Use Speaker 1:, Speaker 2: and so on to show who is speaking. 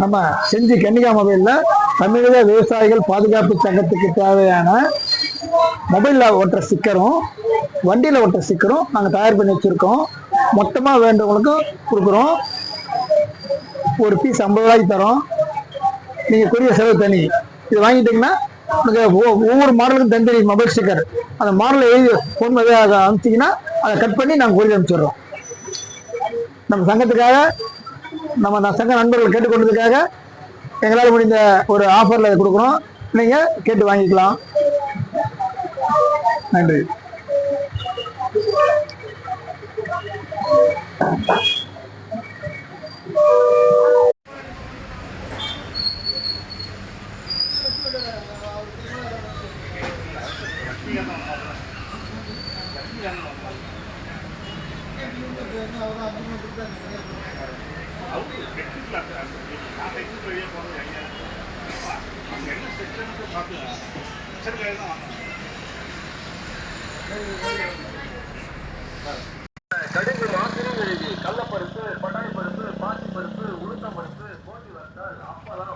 Speaker 1: நம்ம செஞ்சு கன்னிகா மொபைலில் தமிழக விவசாயிகள் பாதுகாப்பு சங்கத்துக்கு தேவையான மொபைலில் ஒட்டுற ஸ்டிக்கரும் வண்டியில் ஒட்டுற ஸ்டிக்கரும் நாங்கள் தயார் பண்ணி வச்சுருக்கோம். மொத்தமாக வேண்டவங்களுக்கும் கொடுக்குறோம். ஒரு பீஸ் 50 ரூபாய்க்கு தரோம். நீங்கள் கொரிய செலவு தனி. இது வாங்கிட்டீங்கன்னா ஒவ்வொரு மாடலுக்கும் தனி மொபைல் ஸ்டிக்கர் அந்த மாடலில் எழுதி ஃபோன் அதை அனுப்பிச்சிங்கன்னா அதை கட் பண்ணி நாங்கள் கொரிய அனுப்பிச்சிடுறோம். நம்ம சங்கத்துக்காக நம்ம சங்க நண்பர்கள் கேட்டுக்கொண்டதுக்காக எங்களால் முடிந்த ஒரு ஆஃபரில் அதை கொடுக்குறோம். நீங்கள் கேட்டு வாங்கிக்கலாம். நன்றி.
Speaker 2: கடுகு மாத்திரம் எழுதி கள்ளப்பருப்பு, பட்டாணி பருப்பு, பாசி பருப்பு, உளுத்தம் பருப்பு போட்டி வந்தால் அப்பதான்